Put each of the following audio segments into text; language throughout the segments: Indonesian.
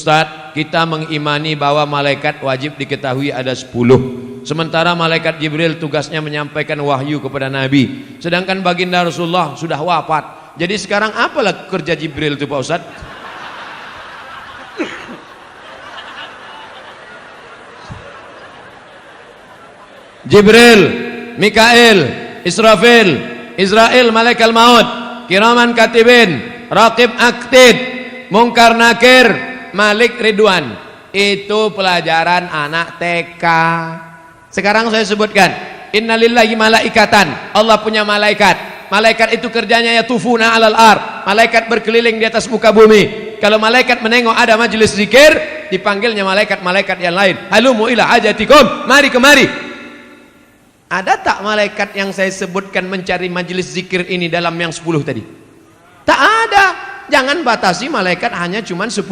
Ustadz, kita mengimani bahwa malaikat wajib diketahui ada 10. Sementara malaikat Jibril tugasnya menyampaikan wahyu kepada Nabi. Sedangkan baginda Rasulullah sudah wafat. Jadi sekarang apalah kerja Jibril itu Pak Ustadz? Jibril, Mikail, Israfil, Israel malaikat maut, kiraman katibin, raqib aktid, mungkar nakir, malik ridwan. Itu pelajaran anak TK. Sekarang saya sebutkan, innalillahi malaikatan, Allah punya malaikat. Malaikat itu kerjanya yatufuna alal ar, malaikat berkeliling di atas muka bumi. Kalau malaikat menengok ada majelis zikir, dipanggilnya malaikat-malaikat yang lain. Halumu ila hajatikum, mari kemari. Ada tak malaikat yang saya sebutkan mencari majelis zikir ini dalam yang 10 tadi? Tak ada. Jangan batasi malaikat hanya cuma 10.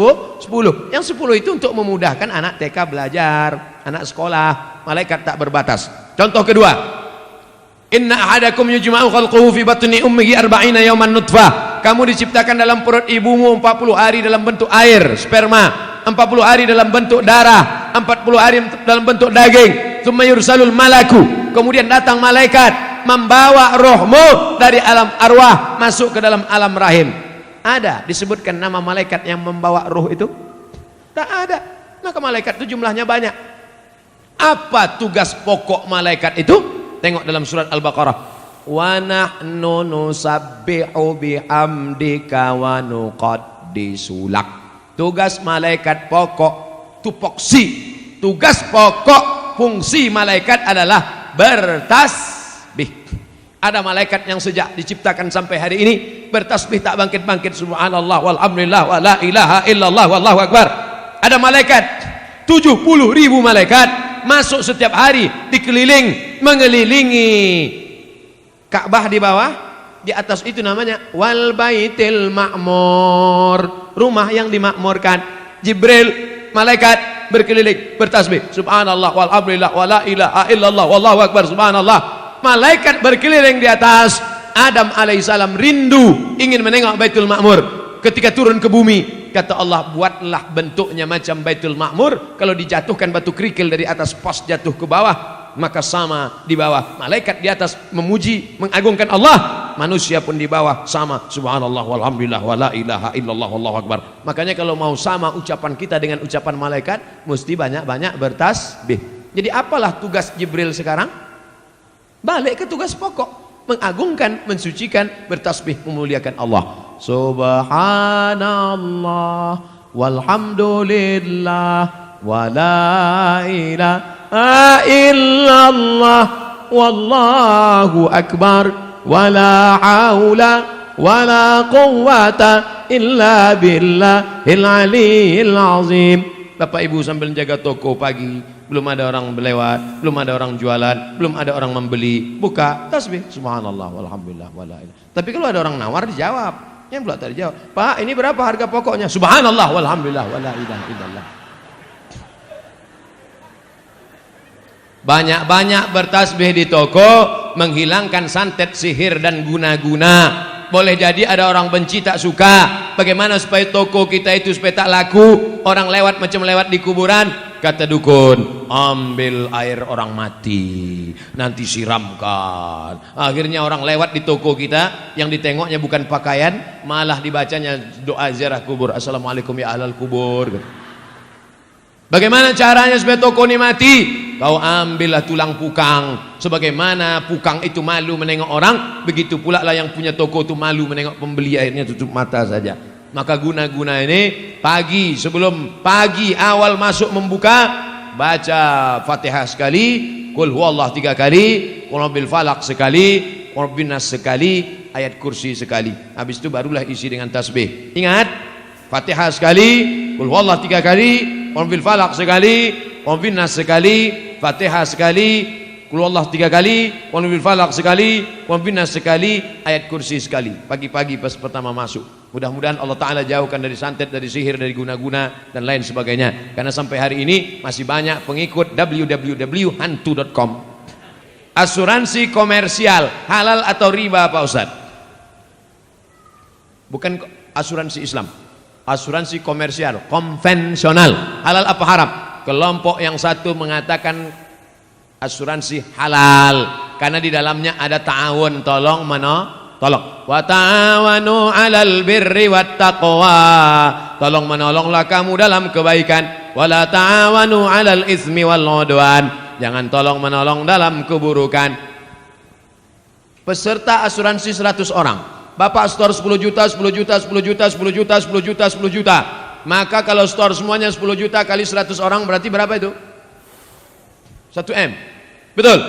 Yang 10 itu untuk memudahkan anak TK belajar, anak sekolah. Malaikat tak berbatas. Contoh kedua, inna ahadakum yujma'u khalquhu fi batni ummihi 40 yawman nutfah. Kamu diciptakan dalam perut ibumu 40 hari dalam bentuk air, sperma, 40 hari dalam bentuk darah, 40 hari dalam bentuk daging. Tsumma yursalul malaku. Kemudian datang malaikat membawa rohmu dari alam arwah masuk ke dalam alam rahim. Ada disebutkan nama malaikat yang membawa roh itu? Tak ada. Maka malaikat itu jumlahnya banyak. Apa tugas pokok malaikat itu? Tengok dalam surat Al-Baqarah. Wa nahnu nusabbihu bihamdika wa nuqaddisu lak. Tugas malaikat pokok, tupoksi. Tugas pokok fungsi malaikat adalah bertasbih. Ada malaikat yang sejak diciptakan sampai hari ini bertasbih tak bangkit-bangkit, subhanallah walhamdulillah wa la ilaha illallah wallahu akbar. Ada malaikat 70.000 malaikat masuk setiap hari dikeliling mengelilingi Ka'bah di bawah, di atas itu namanya wal baitil ma'mur, rumah yang dimakmurkan. Jibril malaikat berkeliling bertasbih subhanallah walhamdulillah wa la ilaha illallah wallahu akbar subhanallah. Malaikat berkeliling di atas. Adam alaihissalam rindu ingin menengok Baitul Ma'mur. Ketika turun ke bumi, kata Allah, buatlah bentuknya macam Baitul Ma'mur. Kalau dijatuhkan batu kerikil dari atas pos jatuh ke bawah, maka sama di bawah. Malaikat di atas memuji, mengagungkan Allah, manusia pun di bawah sama, subhanallah walhamdulillah wa la ilaha illallah wallahu akbar. Makanya kalau mau sama ucapan kita dengan ucapan malaikat, mesti banyak-banyak bertasbih. Jadi apalah tugas Jibril sekarang? Balik ke tugas pokok, mengagungkan, mensucikan, bertasbih, memuliakan Allah. Subhanallah walhamdulillah wa la ilaha illallah wallahu akbar wa la haula wa la quwwata illa billahil aliyyil azim. Bapak Ibu sambil jaga toko pagi, belum ada orang berlewat, belum ada orang jualan, belum ada orang membeli, buka tasbih subhanallah walhamdulillah wala ilaha. Tapi kalau ada orang nawar dijawab, yang pula tak dijawab, Pak ini berapa harga pokoknya? Subhanallah walhamdulillah wala ilaha illallah. Banyak-banyak bertasbih di toko, menghilangkan santet, sihir dan guna-guna. Boleh jadi ada orang benci tak suka. Bagaimana supaya toko kita itu supaya tak laku? Orang lewat macam lewat di kuburan. Kata dukun, ambil air orang mati, nanti siramkan. Akhirnya orang lewat di toko kita, yang ditengoknya bukan pakaian, malah dibacanya doa ziarah kubur. Assalamualaikum ya ahlal kubur. Bagaimana caranya supaya toko ini mati? Kau ambillah tulang pukang. Sebagaimana pukang itu malu menengok orang, begitu pula lah yang punya toko itu malu menengok pembeli, akhirnya tutup mata saja. Maka guna-guna ini pagi, sebelum pagi awal masuk membuka, baca Fatihah sekali, Qul huwallah 3 kali, Qul rabbil falaq sekali, Qul rabbin nas sekali, ayat kursi sekali. Habis itu barulah isi dengan tasbih. Ingat, Fatihah sekali, Qul huwallah 3 kali, Qul rabbil falaq sekali, Qul rabbin nas sekali, Fatihah sekali, Qul huwallah 3 kali, Qul rabbil falaq sekali, Qul rabbin nas sekali, ayat kursi sekali. Pagi-pagi pas pertama masuk. Mudah-mudahan Allah Ta'ala jauhkan dari santet, dari sihir, dari guna-guna dan lain sebagainya. Karena sampai hari ini masih banyak pengikut www.hantu.com. Asuransi komersial halal atau riba Pak Ustaz? Bukan asuransi Islam. asuransi komersial, konvensional. Halal apa haram? Kelompok yang satu mengatakan asuransi halal karena di dalamnya ada ta'awun, tolong tolong. Wa ta'awanu 'alal birri wat taqwa. Tolong menolonglah kamu dalam kebaikan. Wa la ta'awanu 'alal ismi wal 'udwan. Jangan tolong menolong dalam keburukan. Peserta asuransi 100 orang. Bapak store 10 juta, 10 juta, 10 juta, 10 juta, 10 juta, 10 juta. Maka kalau store semuanya 10 juta kali 100 orang berarti berapa itu? 1 M. Betul.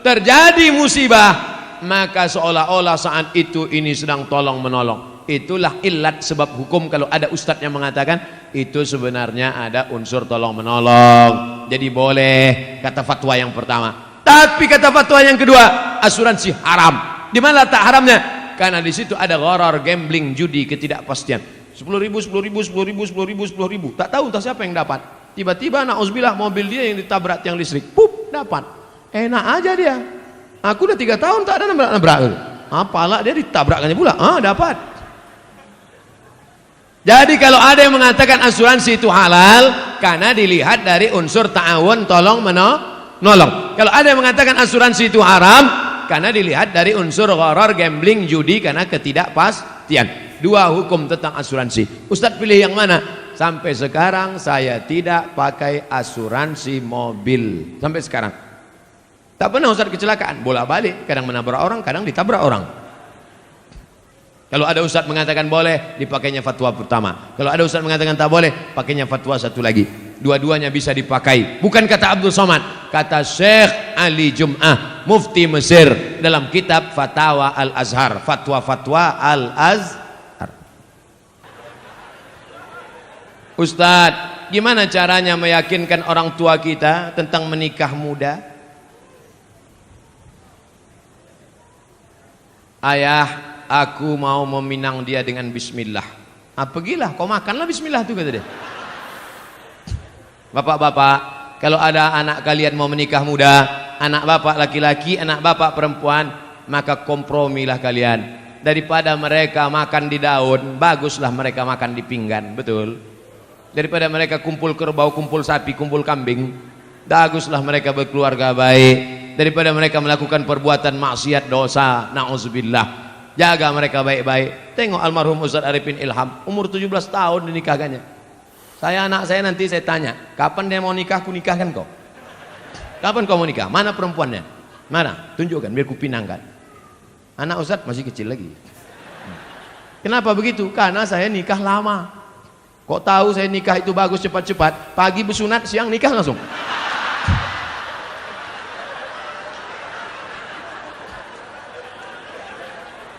Terjadi musibah, maka seolah-olah saat itu ini sedang tolong menolong. Itulah ilat sebab hukum kalau ada ustadz yang mengatakan itu sebenarnya ada unsur tolong menolong. Jadi boleh, kata fatwa yang pertama. Tapi kata fatwa yang kedua, asuransi haram. Di mana letak haramnya? Karena di situ ada gharar, gambling, judi, ketidakpastian. 10.000, 10.000, 10.000, 10.000, 10.000. Tak tahu entah siapa yang dapat. Tiba-tiba nauzubillah mobil dia yang ditabrak tiang listrik. Pup, dapat. Enak aja dia. Aku udah 3 tahun tak ada nabrak-nabrak. Apalah dia ditabrakkannya pula. Dapat. Jadi kalau ada yang mengatakan asuransi itu halal karena dilihat dari unsur ta'awun, tolong menolong. Kalau ada yang mengatakan asuransi itu haram karena dilihat dari unsur gharar, gambling, judi karena ketidakpastian. 2 hukum tentang asuransi. Ustadz pilih yang mana? Sampai sekarang saya tidak pakai asuransi mobil. Sampai sekarang. Tak pernah Ustadz kecelakaan. Bolak-balik. Kadang menabrak orang, kadang ditabrak orang. Kalau ada Ustadz mengatakan boleh, dipakainya fatwa pertama. Kalau ada Ustadz mengatakan tak boleh, pakainya fatwa satu lagi. Dua-duanya bisa dipakai. Bukan kata Abdul Somad, kata Syekh Ali Jum'ah, Mufti Mesir, dalam kitab Fatawa Al-Azhar. Fatwa-fatwa Al-Azhar. Ustadz, gimana caranya meyakinkan orang tua kita tentang menikah muda? Ayah, aku mau meminang dia dengan bismillah. Pergilah, kau makanlah bismillah tuh, kata dia. Bapak-bapak, kalau ada anak kalian mau menikah muda, anak bapak laki-laki, anak bapak perempuan, maka kompromilah kalian. Daripada mereka makan di daun, baguslah mereka makan di pinggan, betul? Daripada mereka kumpul kerbau, kumpul sapi, kumpul kambing, baguslah mereka berkeluarga baik. Daripada mereka melakukan perbuatan maksiat, dosa, na'udzubillah, jaga mereka baik-baik. Tengok almarhum Ustaz Arifin Ilham, umur 17 tahun dinikahkannya. Anak saya nanti saya tanya, kapan dia mau nikah, aku nikahkan kau. Kapan kau mau nikah? Mana perempuannya? Mana? Tunjukkan biar ku pinangkan. Anak Ustaz masih kecil lagi. Kenapa begitu? Karena saya nikah lama. Kok tahu saya nikah itu bagus cepat-cepat? Pagi bersunat, siang nikah langsung.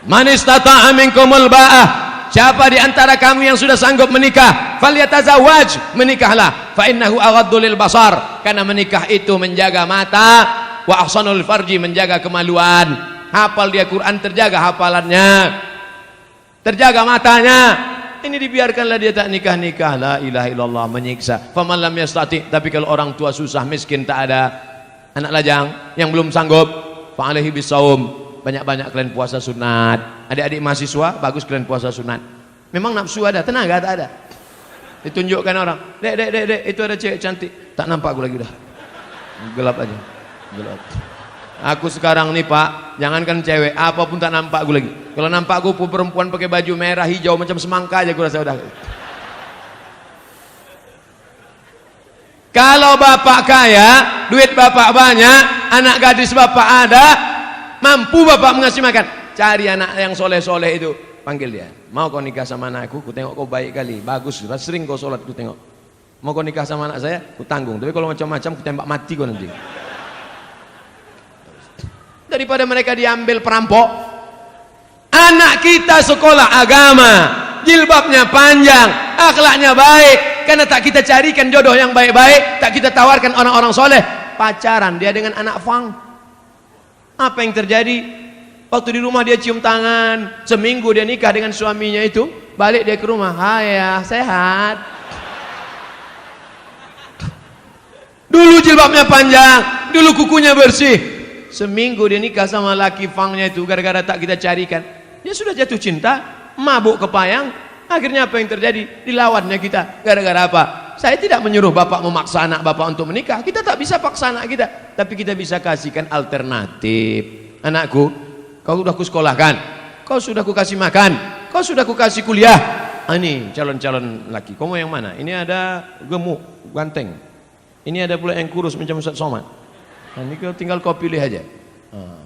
Man istata'a minkumul ba'ah, siapa di antara kamu yang sudah sanggup menikah, falyatazawwaj, menikahlah. Fa innahu aghaddu lil basar, karena menikah itu menjaga mata, wa ahsanul farji, menjaga kemaluan. Hafal dia Quran, terjaga hafalannya, terjaga matanya. Ini dibiarkanlah dia tak nikah-nikah. La ilaha illallah, menyiksa. Faman lam yastati, tapi kalau orang tua susah, miskin, tak ada anak lajang yang belum sanggup, fa alaihi bisawm, banyak-banyak kalian puasa sunat. Adik-adik mahasiswa, bagus kalian puasa sunat. Memang nafsu ada, tenaga tak ada. Ditunjukkan orang, dek, itu ada cewek cantik. Tak nampak aku lagi dah. Gelap aja, gelap. Aku sekarang nih Pak, jangankan cewek, apapun tak nampak aku lagi. Kalau nampak aku perempuan pakai baju merah, hijau, macam semangka aja aku rasa udah. Kalau bapak kaya, duit bapak banyak, anak gadis bapak ada, mampu bapak mengasih makan, cari anak yang soleh-soleh itu, panggil dia. Mau kau nikah sama anakku? Ku tengok kau baik kali, bagus, sering kau sholat, ku tengok. Mau kau nikah sama anak saya? Ku tanggung. Tapi kalau macam-macam, ku tembak mati kau nanti. Daripada mereka diambil perampok. Anak kita sekolah agama, jilbabnya panjang, akhlaknya baik, karena tak kita carikan jodoh yang baik-baik, tak kita tawarkan orang-orang soleh, pacaran dia dengan anak fang. Apa yang terjadi? Waktu di rumah dia cium tangan, seminggu dia nikah dengan suaminya itu, balik dia ke rumah, hai ya, sehat. Dulu jilbabnya panjang, dulu kukunya bersih. Seminggu dia nikah sama laki fangnya itu, gara-gara tak kita carikan, dia sudah jatuh cinta, mabuk kepayang, Akhirnya apa yang terjadi? Dilawannya kita. Gara-gara apa? Saya tidak menyuruh bapak memaksa anak bapak untuk menikah. Kita tak bisa paksa anak kita. Tapi kita bisa kasihkan alternatif. Anakku, kau sudah kusekolahkan. Kau sudah kukasih makan. Kau sudah kukasih kuliah. Ini calon-calon laki. Kau mau yang mana? Ini ada gemuk, ganteng. Ini ada pula yang kurus macam Ustaz Somad. Ini kau tinggal kau pilih aja.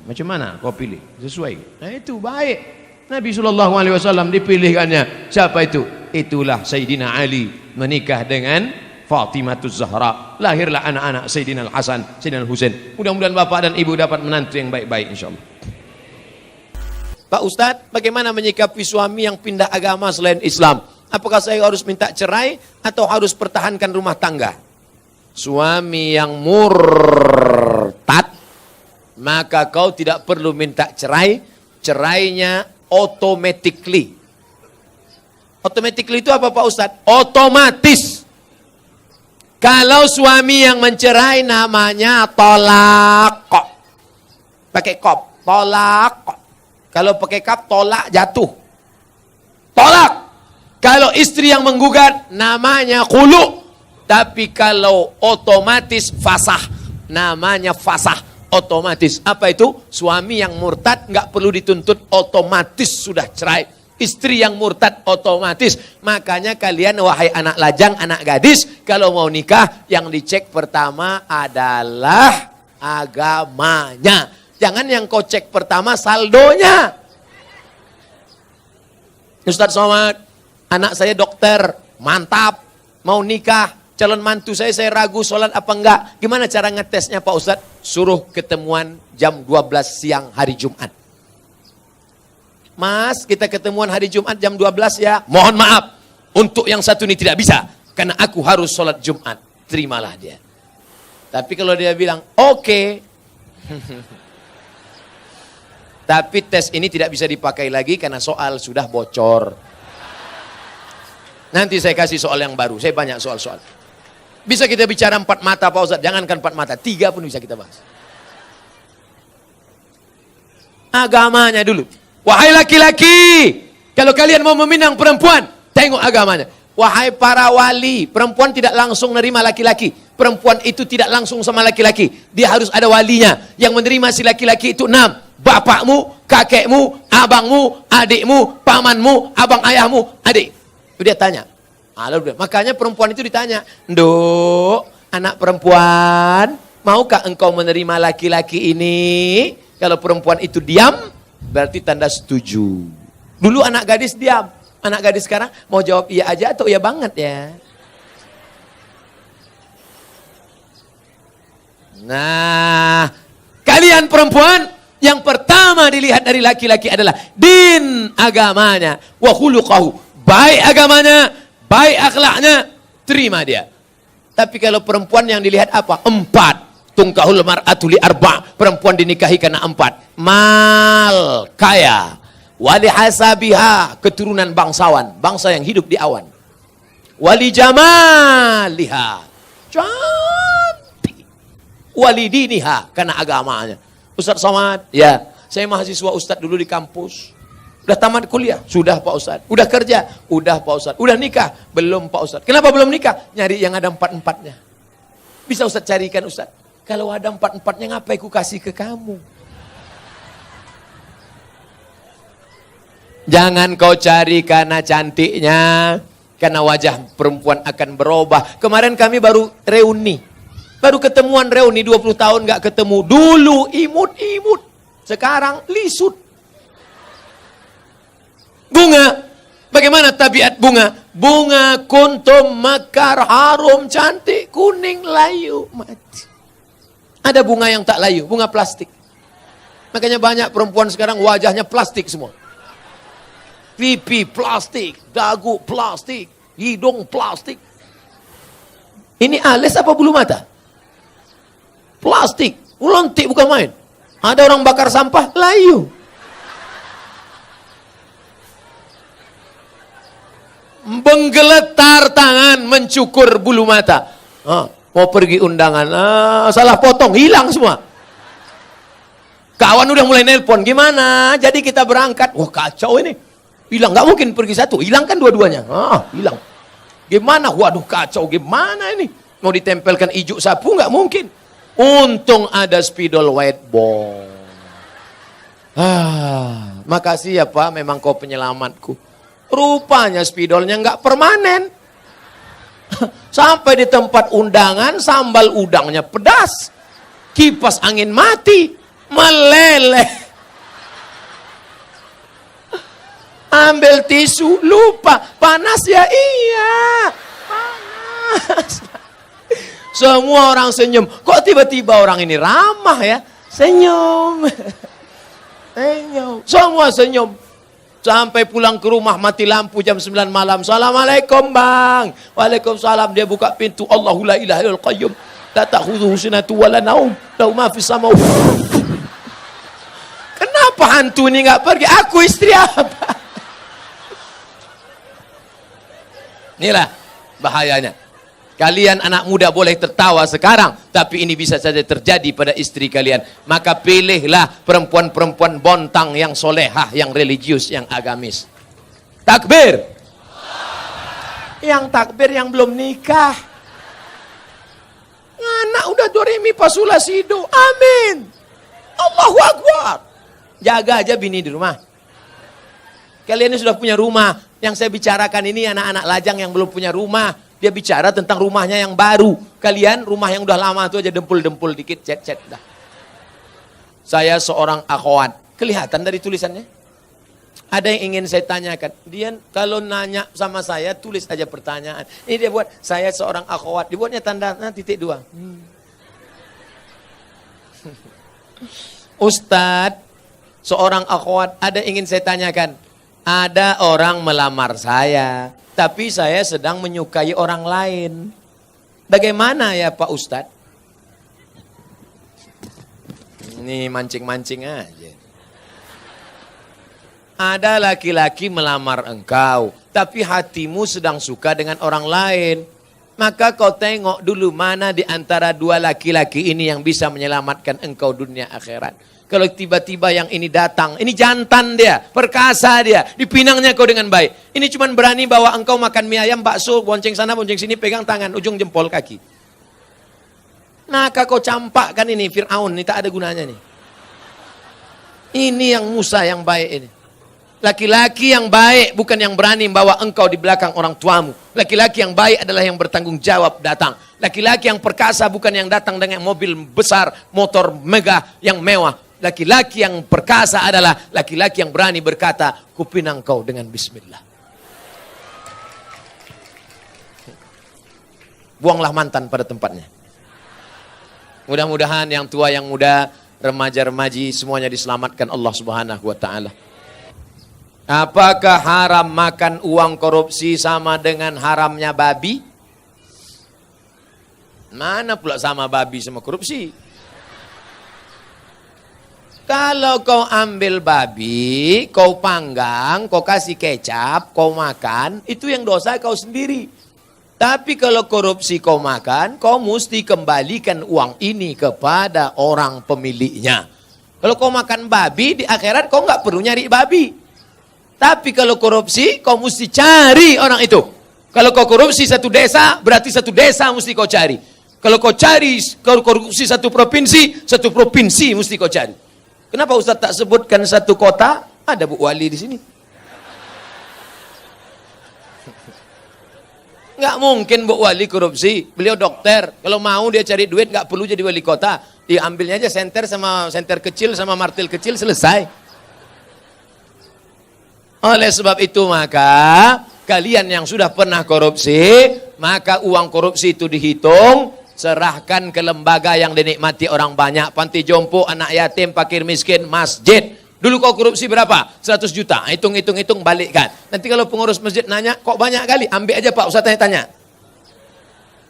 Macam mana kau pilih? Sesuai. Nah itu baik. Nabi SAW dipilihkannya. Siapa itu? Itulah Sayyidina Ali menikah dengan Fatimahuz Zahra. Lahirlah anak-anak Sayyidina Al-Hasan, Sayyidina Al-Husain. Mudah-mudahan bapak dan ibu dapat menantu yang baik-baik insyaAllah. Pak Ustadz, bagaimana menyikapi suami yang pindah agama selain Islam? Apakah saya harus minta cerai atau harus pertahankan rumah tangga? Suami yang murtad, maka kau tidak perlu minta cerai. Cerainya automatically. Automatically itu apa Pak Ustadz? Otomatis. Kalau suami yang mencerai namanya tolak. Pakai kop, tolak. Kalau pakai kap, tolak jatuh. Tolak. Kalau istri yang menggugat namanya khulu. Tapi kalau otomatis fasah, namanya fasah. Otomatis. Apa itu? Suami yang murtad nggak perlu dituntut, otomatis sudah cerai. Istri yang murtad otomatis. Makanya kalian wahai anak lajang, anak gadis, kalau mau nikah yang dicek pertama adalah agamanya. Jangan yang kau cek pertama saldonya. Ustaz Somad, anak saya dokter, mantap, mau nikah. Calon mantu saya ragu sholat apa enggak. Gimana cara ngetesnya Pak Ustadz? Suruh ketemuan jam 12 siang hari Jumat. Mas, kita ketemuan hari Jumat jam 12 ya. Mohon maaf, untuk yang satu ini tidak bisa. Karena aku harus sholat Jumat. Terimalah dia. Tapi kalau dia bilang, oke. Tapi tes ini tidak bisa dipakai lagi karena soal sudah bocor. Nanti saya kasih soal yang baru. Saya banyak soal-soal. Bisa kita bicara 4 mata Pak Ustadz, jangankan 4 mata, 3 pun bisa kita bahas. Agamanya dulu. Wahai laki-laki, kalau kalian mau meminang perempuan, tengok agamanya. Wahai para wali, perempuan tidak langsung menerima laki-laki. Perempuan itu tidak langsung sama laki-laki. Dia harus ada walinya. Yang menerima si laki-laki itu 6. Bapakmu, kakekmu, abangmu, adikmu, pamanmu, abang ayahmu, adik. Dia tanya. Makanya perempuan itu ditanya, Nduk, anak perempuan, maukah engkau menerima laki-laki ini? Kalau perempuan itu diam, berarti tanda setuju. Dulu anak gadis diam, anak gadis sekarang mau jawab iya aja atau iya banget ya. Nah, kalian perempuan, yang pertama dilihat dari laki-laki adalah din agamanya, wa khuluqahu, baik agamanya, baik akhlaknya, terima dia. Tapi kalau perempuan yang dilihat apa? 4. Tungkahul mar'atu li 4. Perempuan dinikahi karena 4. Mal, kaya. Wali hasabiha, keturunan bangsawan. Bangsa yang hidup di awan. Wali jamaliha, cantik. Wali diniha, karena agamanya. Ustaz Somad, ya, saya mahasiswa Ustaz dulu di kampus. Udah tamat kuliah? Sudah Pak Ustadz. Udah kerja? Udah Pak Ustadz. Udah nikah? Belum Pak Ustadz. Kenapa belum nikah? Nyari yang ada 4-4-nya. Bisa Ustadz carikan Ustadz. Kalau ada 4-4-nya ngapain ku kasih ke kamu? Jangan kau cari karena cantiknya. Karena wajah perempuan akan berubah. Kemarin kami baru reuni. Baru ketemuan reuni 20 tahun gak ketemu. Dulu imut-imut. Sekarang lisut. Bunga, bagaimana tabiat bunga? Bunga kuntum mekar, harum, cantik, kuning, layu, mati. Ada bunga yang tak layu, bunga plastik. Makanya banyak perempuan sekarang wajahnya plastik semua. Pipi plastik, dagu plastik, hidung plastik. Ini alis apa bulu mata? Plastik, ulantik bukan main. Ada orang bakar sampah, layu. Menggeletar tangan, mencukur bulu mata. Mau pergi undangan, salah potong, hilang semua. Kawan udah mulai nelpon, gimana? Jadi kita berangkat. Wah kacau ini. Hilang, nggak mungkin pergi satu, hilang kan dua-duanya. Hilang. Gimana? Waduh kacau, gimana ini? Mau ditempelkan ijuk sapu nggak mungkin. Untung ada spidol whiteboard. Makasih ya Pak, memang kau penyelamatku. Rupanya spidolnya nggak permanen. Sampai di tempat undangan, sambal udangnya pedas. Kipas angin mati, meleleh. Ambil tisu, lupa. Panas ya? Iya, panas. Semua orang senyum. Kok tiba-tiba orang ini ramah ya? Senyum. Senyum. Semua senyum. Sampai pulang ke rumah mati lampu jam 9 malam. Assalamualaikum bang. Waalaikumsalam. Dia buka pintu. Allahu la ilaha illal qayyum. La ta'khudhuhu sinatun wa la naum. Lahu ma fis samawati. Kenapa hantu ini nggak pergi? Aku istri apa? Inilah bahayanya. Kalian anak muda boleh tertawa sekarang, tapi ini bisa saja terjadi pada istri kalian. Maka pilihlah perempuan-perempuan bontang yang solehah, yang religius, yang agamis. Takbir. Yang takbir yang belum nikah. Anak udah do re mi fa sol la si do. Amin. Allahu Akbar. Jaga aja bini di rumah. Kalian ini sudah punya rumah. Yang saya bicarakan ini anak-anak lajang yang belum punya rumah. Dia bicara tentang rumahnya yang baru. Kalian rumah yang udah lama itu aja dempul-dempul dikit, cet-cet dah. Saya seorang akhwat. Kelihatan dari tulisannya? Ada yang ingin saya tanyakan. Dia kalau nanya sama saya, tulis aja pertanyaan. Ini dia buat, saya seorang akhwat. Dibuatnya tanda titik 2. Ustadz, seorang akhwat, ada yang ingin saya tanyakan. Ada orang melamar saya, tapi saya sedang menyukai orang lain. Bagaimana ya Pak Ustadz? Ini mancing-mancing aja. Ada laki-laki melamar engkau, tapi hatimu sedang suka dengan orang lain. Maka kau tengok dulu mana di antara dua laki-laki ini yang bisa menyelamatkan engkau dunia akhirat. Kalau tiba-tiba yang ini datang, ini jantan dia, perkasa dia, dipinangnya kau dengan baik. Ini cuma berani bawa engkau makan mie ayam, bakso, bonceng sana, bonceng sini, pegang tangan, ujung jempol kaki. Maka kau campakkan ini, Fir'aun, ini tak ada gunanya nih. Ini yang Musa yang baik ini. Laki-laki yang baik bukan yang berani membawa engkau di belakang orang tuamu. Laki-laki yang baik adalah yang bertanggung jawab datang. Laki-laki yang perkasa bukan yang datang dengan mobil besar, motor megah yang mewah. Laki-laki yang perkasa adalah laki-laki yang berani berkata, kupinang kau dengan bismillah. Buanglah mantan pada tempatnya. Mudah-mudahan yang tua, yang muda, remaja-remaji semuanya diselamatkan Allah Subhanahu wa taala. Apakah haram makan uang korupsi sama dengan haramnya babi? Mana pula sama babi sama korupsi? Kalau kau ambil babi, kau panggang, kau kasih kecap, kau makan, itu yang dosa kau sendiri. Tapi kalau korupsi kau makan, kau mesti kembalikan uang ini kepada orang pemiliknya. Kalau kau makan babi, di akhirat kau nggak perlu nyari babi. Tapi kalau korupsi, kau mesti cari orang itu. Kalau kau korupsi satu desa, berarti satu desa mesti kau cari. Kalau kau cari korupsi satu provinsi mesti kau cari. Kenapa Ustaz tak sebutkan satu kota? Ada Bu Wali di sini. Nggak mungkin Bu Wali korupsi. Beliau dokter. Kalau mau dia cari duit nggak perlu jadi wali kota. Diambilnya aja senter sama senter kecil sama martil kecil selesai. Oleh sebab itu maka kalian yang sudah pernah korupsi, maka uang korupsi itu dihitung. Serahkan ke lembaga yang dinikmati orang banyak. Panti jompo, anak yatim, fakir miskin, masjid. Dulu kau korupsi berapa? 100 juta. Hitung, balikkan. Nanti kalau pengurus masjid nanya, kok banyak kali? Ambil aja Pak, Ustaz tanya.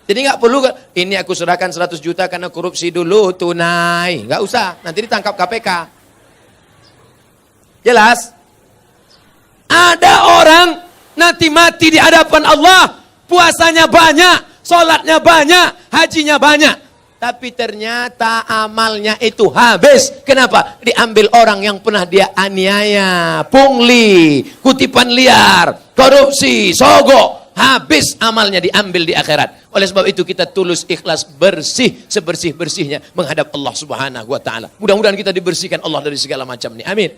Jadi nggak perlu, ini aku serahkan 100 juta karena korupsi dulu, tunai. Nggak usah, nanti ditangkap KPK. Jelas? Ada orang nanti mati di hadapan Allah, puasanya banyak, sholatnya banyak, hajinya banyak. Tapi ternyata amalnya itu habis. Kenapa? Diambil orang yang pernah dia aniaya, pungli, kutipan liar, korupsi, sogok. Habis amalnya diambil di akhirat. Oleh sebab itu kita tulus ikhlas bersih sebersih-bersihnya menghadap Allah Subhanahu wa taala. Mudah-mudahan kita dibersihkan Allah dari segala macam ini. Amin.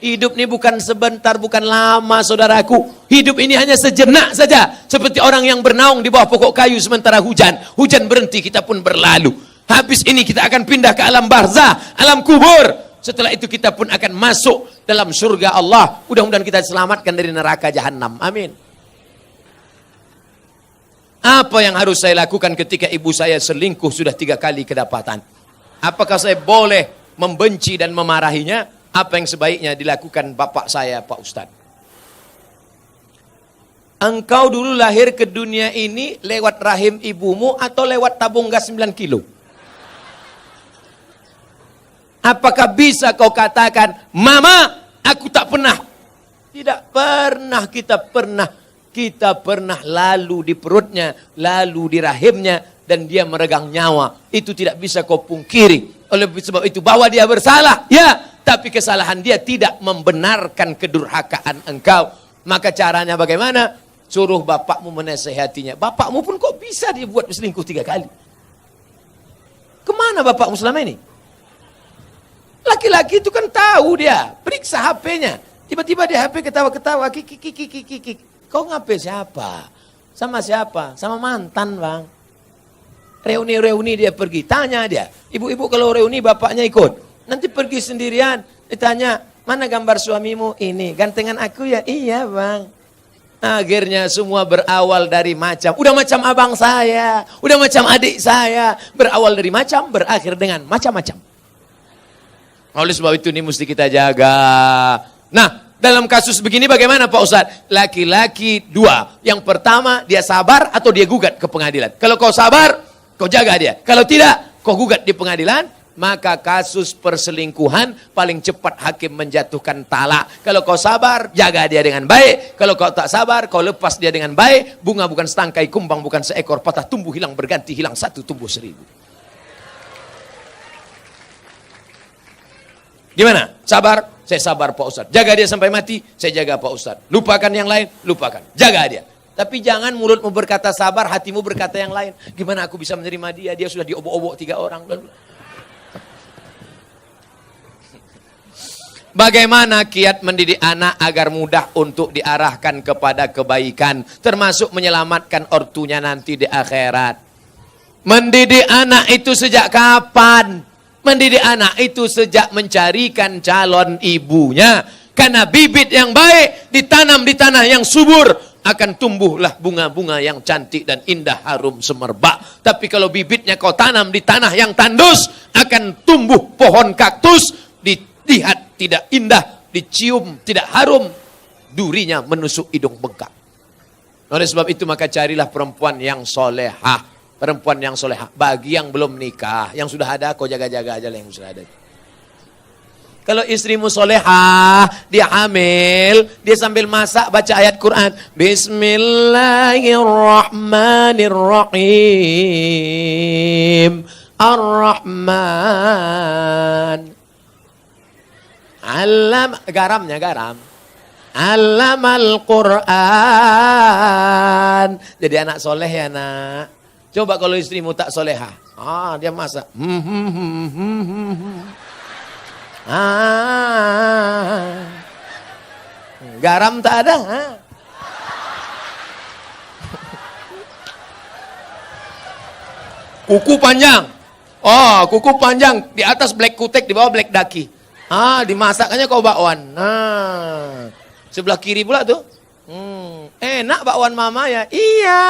Hidup ini bukan sebentar, bukan lama saudaraku. Hidup ini hanya sejenak saja. Seperti orang yang bernaung di bawah pokok kayu sementara hujan. Hujan berhenti, kita pun berlalu. Habis ini kita akan pindah ke alam barzah, alam kubur. Setelah itu kita pun akan masuk dalam surga Allah. Mudah-mudahan kita diselamatkan dari neraka jahanam. Amin. Apa yang harus saya lakukan ketika ibu saya selingkuh sudah 3 kali kedapatan? Apakah saya boleh membenci dan memarahinya? Apa yang sebaiknya dilakukan bapak saya, Pak Ustadz? Engkau dulu lahir ke dunia ini lewat rahim ibumu atau lewat tabung gas 9 kilo? Apakah bisa kau katakan, Mama, aku tak pernah? Tidak pernah kita pernah lalu di perutnya, lalu di rahimnya, dan dia meregang nyawa. Itu tidak bisa kau pungkiri. Oleh sebab itu bahwa dia bersalah, ya. Tapi kesalahan dia tidak membenarkan kedurhakaan engkau. Maka caranya bagaimana? Suruh bapakmu menasehatinya. Bapakmu pun kok bisa dia buat selingkuh 3 kali? Kemana bapakmu selama ini? Laki-laki itu kan tahu dia. Periksa HP-nya. Tiba-tiba dia HP ketawa-ketawa. Kiki. Kau ngapain siapa? Sama siapa? Sama mantan, Bang. Reuni-reuni dia pergi. Tanya dia. Ibu-ibu kalau reuni bapaknya ikut. Nanti pergi sendirian, ditanya, mana gambar suamimu? Ini, gantengan aku ya? Iya bang. Akhirnya semua berawal dari macam. Udah macam abang saya, udah macam adik saya. Berawal dari macam, berakhir dengan macam-macam. Oleh sebab itu ini mesti kita jaga. Nah, dalam kasus begini bagaimana Pak Ustadz? Laki-laki 2. Yang pertama, dia sabar atau dia gugat ke pengadilan. Kalau kau sabar, kau jaga dia. Kalau tidak, kau gugat di pengadilan. Maka kasus perselingkuhan paling cepat hakim menjatuhkan talak. Kalau kau sabar, jaga dia dengan baik. Kalau kau tak sabar, kau lepas dia dengan baik. Bunga bukan setangkai, kumbang bukan seekor, patah tumbuh hilang berganti, hilang 1 tumbuh 1000. Gimana? Sabar? Saya sabar Pak Ustadz. Jaga dia sampai mati, saya jaga Pak Ustadz. Lupakan yang lain, lupakan. Jaga dia. Tapi jangan mulutmu berkata sabar, hatimu berkata yang lain. Gimana aku bisa menerima dia? Dia sudah diobok-obok 3 orang. Bagaimana kiat mendidik anak agar mudah untuk diarahkan kepada kebaikan, termasuk menyelamatkan ortunya nanti di akhirat. Mendidik anak itu sejak kapan? Mendidik anak itu sejak mencarikan calon ibunya. Karena bibit yang baik ditanam di tanah yang subur, akan tumbuhlah bunga-bunga yang cantik dan indah harum semerbak. Tapi kalau bibitnya kau tanam di tanah yang tandus, akan tumbuh pohon kaktus, dilihat tidak indah, dicium tidak harum, durinya menusuk hidung bengkak. Oleh sebab itu maka carilah perempuan yang solehah. Perempuan yang solehah. Bagi yang belum nikah, yang sudah ada kau jaga-jaga aja lah yang sudah ada. Kalau istrimu solehah, dia hamil, dia sambil masak baca ayat Quran. Bismillahirrahmanirrahim. Ar-Rahman. Garam. Allamal Quran. Jadi anak soleh ya nak. Coba kalau istrimu tak solehah. Dia masak. Garam tak ada. Kuku panjang. Kuku panjang. Di atas black kutek, di bawah black daki. Dimasakkannya kau bakwan. Sebelah kiri pula tuh. Enak bakwan mama ya? Iya.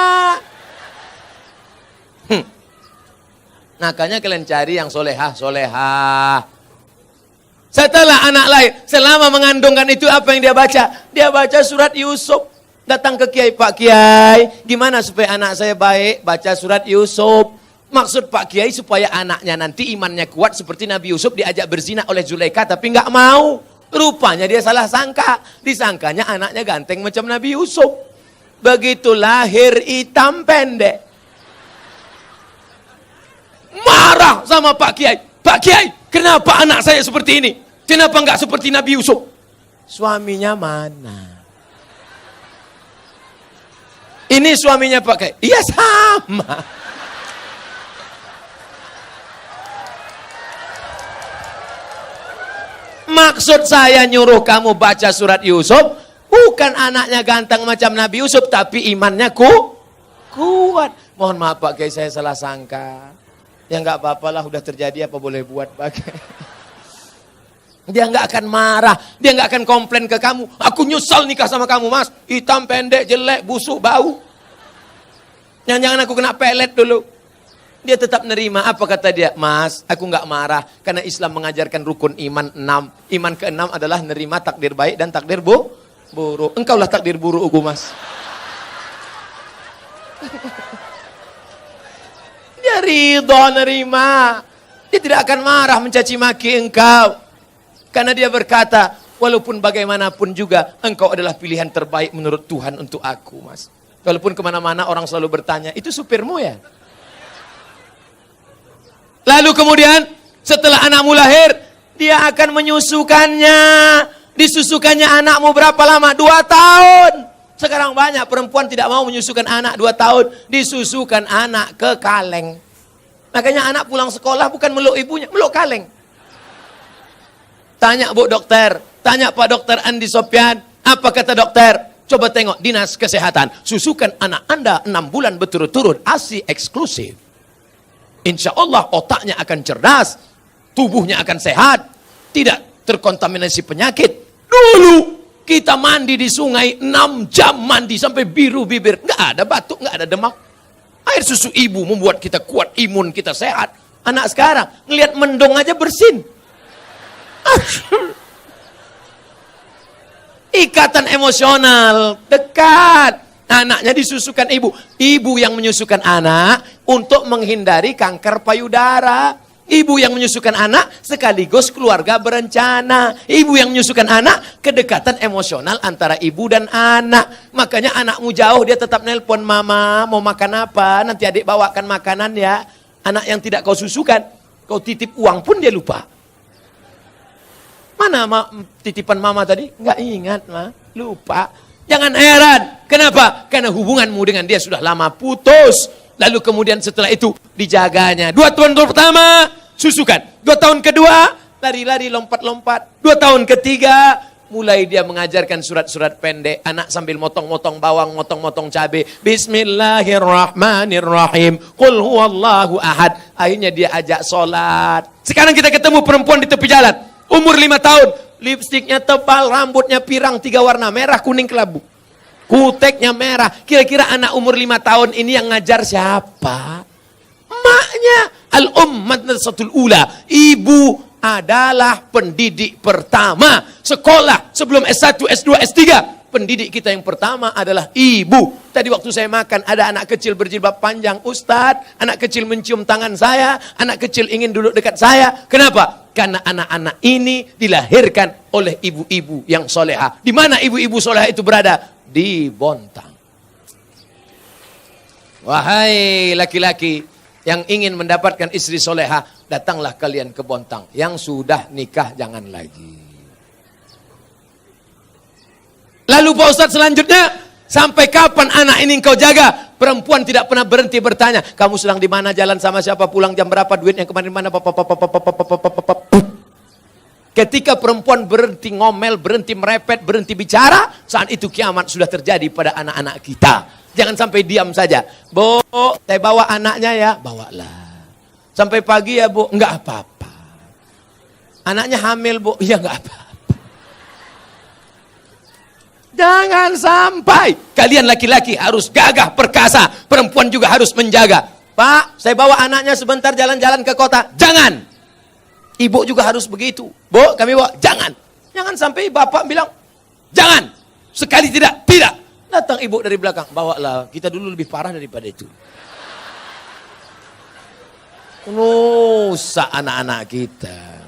Makanya kalian cari yang solehah. Setelah anak lahir, selama mengandungkan itu apa yang dia baca? Dia baca surat Yusuf. Datang ke Kiai, Pak Kiai, gimana supaya anak saya baik? Baca surat Yusuf. Maksud Pak Kiai supaya anaknya nanti imannya kuat seperti Nabi Yusuf diajak berzina oleh Zulaikha tapi nggak mau. Rupanya dia salah sangka. Disangkanya anaknya ganteng macam Nabi Yusuf. Begitu lahir hitam pendek. marah sama Pak Kiai. Pak Kiai, kenapa anak saya seperti ini? Kenapa enggak seperti Nabi Yusuf? Suaminya mana? Ini suaminya Pak Kiai. Iya sama. Maksud saya nyuruh kamu baca surat Yusuf, bukan anaknya ganteng macam Nabi Yusuf, tapi imannya kuat. Mohon maaf Pak Kiai, saya salah sangka. Ya nggak apa-apalah, udah terjadi, apa boleh buat Pak Kiai. Dia nggak akan marah, dia nggak akan komplain ke kamu. Aku nyesal nikah sama kamu mas, hitam, pendek, jelek, busuk, bau. Jangan-jangan aku kena pelet dulu. Dia tetap nerima. Apa kata dia? Mas, aku nggak marah. Karena Islam mengajarkan rukun iman 6. Iman ke-6 adalah nerima takdir baik dan takdir buruk. Engkaulah takdir burukku mas. Dia ridho nerima. Dia tidak akan marah mencaci maki engkau. Karena dia berkata, walaupun bagaimanapun juga, engkau adalah pilihan terbaik menurut Tuhan untuk aku mas. Walaupun kemana-mana orang selalu bertanya, itu supirmu ya? Lalu kemudian setelah anakmu lahir, dia akan menyusukannya. Disusukannya anakmu berapa lama? 2 tahun. Sekarang banyak perempuan tidak mau menyusukan anak 2 tahun. Disusukan anak ke kaleng. Makanya anak pulang sekolah bukan meluk ibunya, meluk kaleng. Tanya Bu Dokter, tanya Pak Dokter Andi Sopyan, apa kata dokter? Coba tengok dinas kesehatan, susukan anak Anda 6 bulan berturut-turut, ASI eksklusif. Insya Allah otaknya akan cerdas, tubuhnya akan sehat, tidak terkontaminasi penyakit. Dulu kita mandi di sungai 6 jam mandi sampai biru bibir, nggak ada batuk, nggak ada demam. Air susu ibu membuat kita kuat, imun kita sehat. Anak sekarang ngelihat mendong aja bersin. Ikatan emosional dekat. Anaknya disusukan ibu. Ibu yang menyusukan anak untuk menghindari kanker payudara. Ibu yang menyusukan anak sekaligus keluarga berencana. Ibu yang menyusukan anak kedekatan emosional antara ibu dan anak. Makanya anakmu jauh dia tetap nelpon, mama mau makan apa? Nanti adik bawakan makanan ya. Anak yang tidak kau susukan, kau titip uang pun dia lupa. Mana titipan mama tadi? Nggak ingat mah, lupa. Jangan heran. Kenapa? Karena hubunganmu dengan dia sudah lama putus. Lalu kemudian setelah itu dijaganya. 2 tahun pertama, susukan. 2 tahun kedua, lari-lari, lompat-lompat. 2 tahun ketiga, mulai dia mengajarkan surat-surat pendek. Anak sambil motong-motong bawang, motong-motong cabai. Bismillahirrahmanirrahim. Qul huwallahu ahad. Akhirnya dia ajak sholat. Sekarang kita ketemu perempuan di tepi jalan. Umur 5 tahun. Lipstiknya tebal, rambutnya pirang 3 warna, merah, kuning, kelabu. Kuteknya merah. Kira-kira anak umur 5 tahun ini yang ngajar siapa? Maknya. Al-Madrasatul Ula. Ibu adalah pendidik pertama. Sekolah sebelum S1, S2, S3. Pendidik kita yang pertama adalah ibu. Tadi waktu saya makan ada anak kecil berjilbab panjang, Ustadz. Anak kecil mencium tangan saya. Anak kecil ingin duduk dekat saya. Kenapa? Karena anak-anak ini dilahirkan oleh ibu-ibu yang soleha. Di mana ibu-ibu soleha itu berada? Di Bontang. Wahai laki-laki yang ingin mendapatkan istri soleha, datanglah kalian ke Bontang. Yang sudah nikah jangan lagi. Lalu Pak Ustadz selanjutnya, sampai kapan anak ini engkau jaga? Perempuan tidak pernah berhenti bertanya, kamu sedang di mana, jalan sama siapa, pulang jam berapa, duitnya kemarin mana, ketika perempuan berhenti ngomel, berhenti merepet, berhenti bicara, saat itu kiamat sudah terjadi pada anak-anak kita. Jangan sampai diam saja. Bu, saya bawa anaknya ya, bawalah. Sampai pagi ya bu, enggak apa-apa. Anaknya hamil bu, ya enggak apa-apa. Jangan sampai kalian laki-laki harus gagah perkasa, perempuan juga harus menjaga. Pak, saya bawa anaknya sebentar jalan-jalan ke kota. Jangan. Ibu juga harus begitu. Bu, kami bawa. Jangan. Jangan sampai bapak bilang, jangan. Sekali tidak, tidak. Datang ibu dari belakang, bawalah. Kita dulu lebih parah daripada itu. Rusak anak-anak kita.